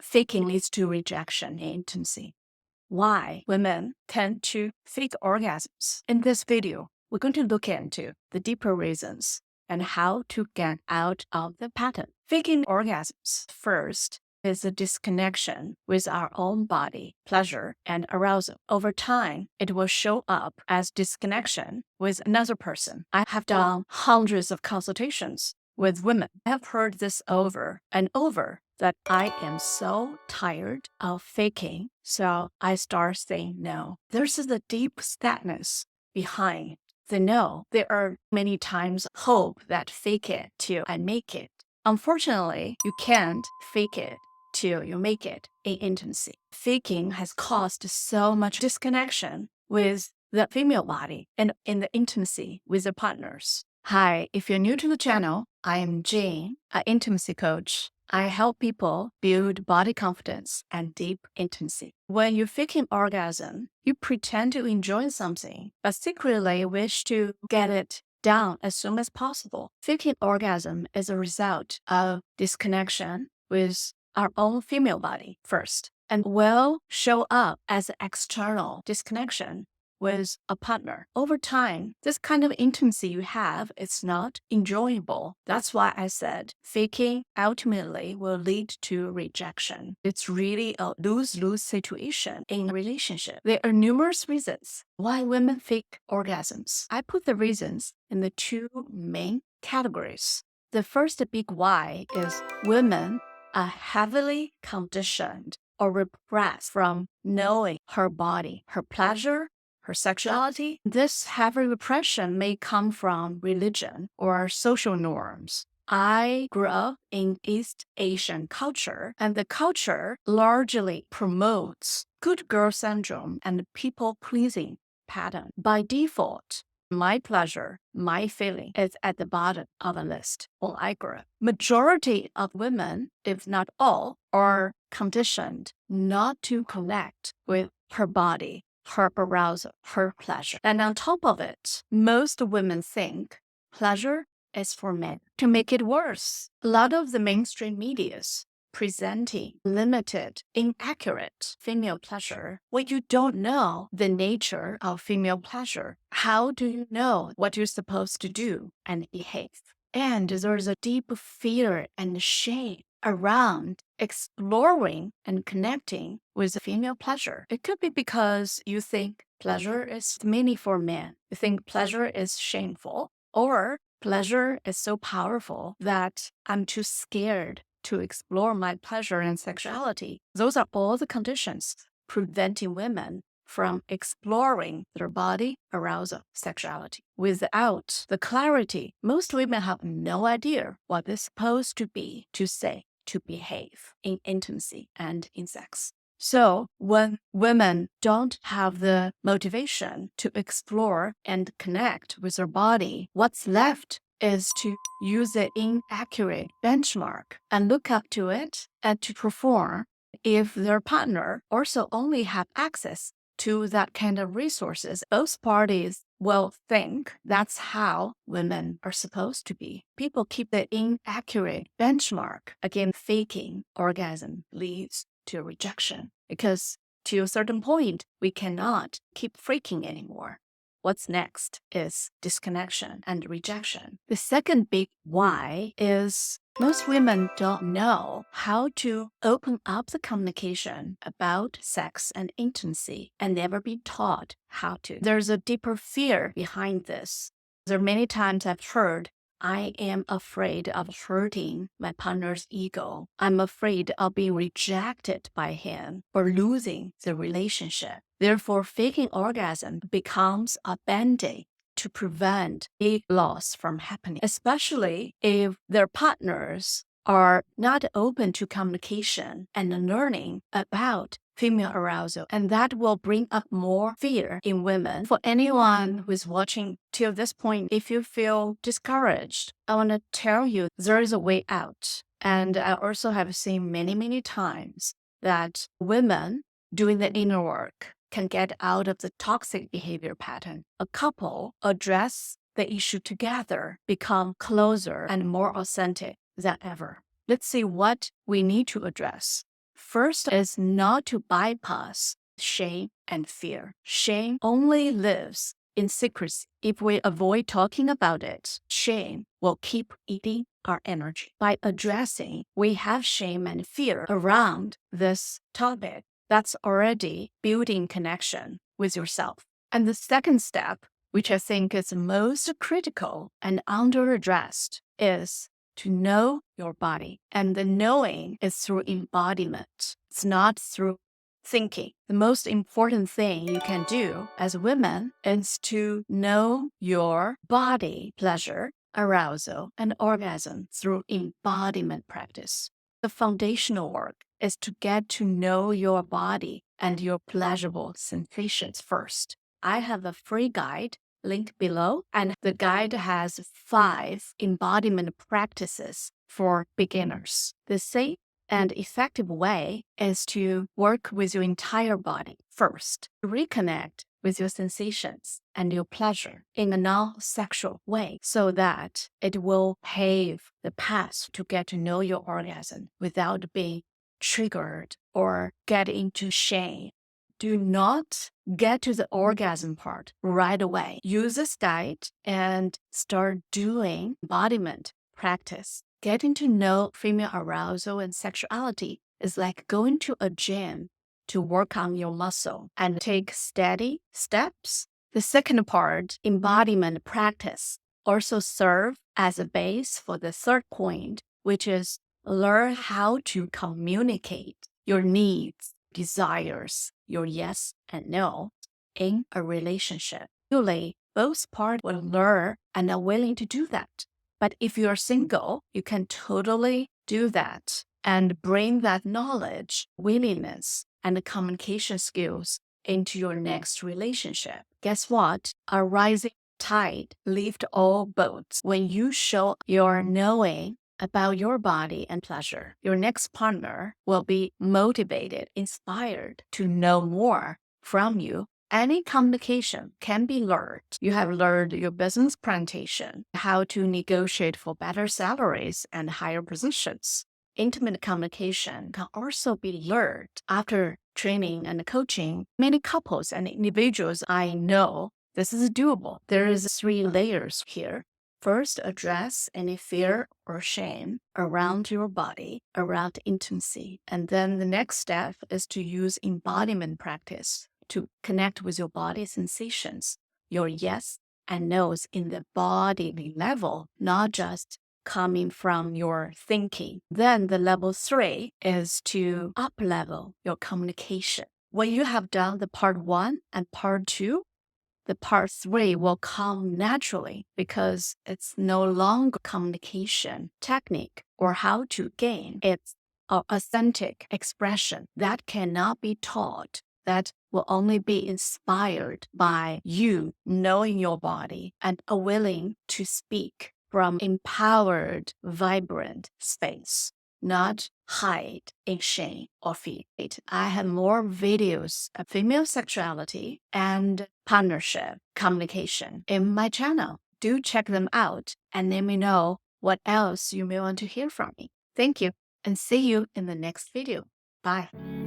faking leads to rejection and intimacy. Why women tend to fake orgasms. In this video, we're going to look into the deeper reasons and how to get out of the pattern. Faking orgasms first is a disconnection with our own body, pleasure, and arousal. Over time, it will show up as disconnection with another person. I have done hundreds of consultations with women. I have heard this over and over that I am so tired of faking, so I start saying no. There's a deep sadness behind the no. There are many times hope that fake it till I make it. Unfortunately, you can't fake it till you make it in intimacy. Faking has caused so much disconnection with the female body and in the intimacy with the partners. Hi, if you're new to the channel, I am Jane, an intimacy coach. I help people build body confidence and deep intimacy. When you fake an orgasm, you pretend to enjoy something, but secretly wish to get it down as soon as possible. Faking orgasm is a result of disconnection with our own female body first, and will show up as an external disconnection with a partner. Over time, this kind of intimacy you have is not enjoyable. That's why I said faking ultimately will lead to rejection. It's really a lose-lose situation in a relationship. There are numerous reasons why women fake orgasms. I put the reasons in the two main categories. The first big why is women are heavily conditioned or repressed from knowing her body, her pleasure, her sexuality. This heavy repression may come from religion or social norms. I grew up in East Asian culture, and the culture largely promotes good girl syndrome and people-pleasing pattern. By default, my pleasure, my feeling is at the bottom of the list when I grew up. Majority of women, if not all, are conditioned not to connect with her body, her arousal, her pleasure. And on top of it, most women think pleasure is for men. To make it worse, a lot of the mainstream medias presenting limited, inaccurate female pleasure when you don't know the nature of female pleasure. How do you know what you're supposed to do and behave? And there's a deep fear and shame around exploring and connecting with female pleasure. It could be because you think pleasure is mainly for men. You think pleasure is shameful, or pleasure is so powerful that I'm too scared to explore my pleasure and sexuality. Those are all the conditions preventing women from exploring their body, arousal, sexuality. Without the clarity, most women have no idea what they're supposed to be, to say, to behave in intimacy and in sex. So when women don't have the motivation to explore and connect with their body, what's left is to use an inaccurate benchmark and look up to it and to perform if their partner also only have access to that kind of resources. Both parties will think that's how women are supposed to be. People keep the inaccurate benchmark. Again, faking orgasm leads to rejection because to a certain point, we cannot keep faking anymore. What's next is disconnection and rejection. The second big why is most women don't know how to open up the communication about sex and intimacy and never been taught how to. There's a deeper fear behind this. There are many times I've heard, I am afraid of hurting my partner's ego. I'm afraid of being rejected by him or losing the relationship. Therefore, faking orgasm becomes a band-aid to prevent a loss from happening, especially if their partners are not open to communication and learning about female arousal, and that will bring up more fear in women. For anyone who is watching till this point, if you feel discouraged, I want to tell you there is a way out. And I also have seen many times that women doing the inner work can get out of the toxic behavior pattern. A couple address the issue together, become closer and more authentic than ever. Let's see what we need to address. first is not to bypass shame and fear. Shame only lives in secrecy. If we avoid talking about it, shame will keep eating our energy. By addressing, we have shame and fear around this topic, that's already building connection with yourself. And the second step, which I think is most critical and under-addressed, is to know your body. And the knowing is through embodiment. It's not through thinking. The most important thing you can do as women is to know your body pleasure, arousal, and orgasm through embodiment practice. The foundational work is to get to know your body and your pleasurable sensations first. I have a free guide linked below, and the guide has 5 embodiment practices for beginners. The safe and effective way is to work with your entire body first. Reconnect with your sensations and your pleasure in a non-sexual way so that it will pave the path to get to know your orgasm without being triggered or get into shame. Do not get to the orgasm part right away. Use this guide and start doing embodiment practice. Getting to know female arousal and sexuality is like going to a gym to work on your muscle and take steady steps. The second part, embodiment practice, also serve as a base for the third point, which is learn how to communicate your needs, desires, your yes and no in a relationship. Usually, both parties will learn and are willing to do that. But if you're single, you can totally do that and bring that knowledge, willingness, and communication skills into your next relationship. Guess what? A rising tide lifts all boats. When you show your knowing about your body and pleasure, your next partner will be motivated, inspired to know more from you. Any communication can be learned. You have learned your business presentation, how to negotiate for better salaries and higher positions. Intimate communication can also be learned after training and coaching. Many couples and individuals I know, this is doable. There is 3 layers here. First, address any fear or shame around your body, around intimacy. And then the next step is to use embodiment practice to connect with your body sensations, your yes and no's in the bodily level, not just coming from your thinking. Then the level 3 is to up-level your communication. When you have done the part 1 and part 2, the part 3 will come naturally because it's no longer communication technique or how to gain. It's an authentic expression that cannot be taught, that will only be inspired by you knowing your body and are willing to speak from empowered, vibrant space, not hide in shame or fear. I have more videos of female sexuality and partnership communication in my channel. Do check them out and let me know what else you may want to hear from me. Thank you and see you in the next video. Bye.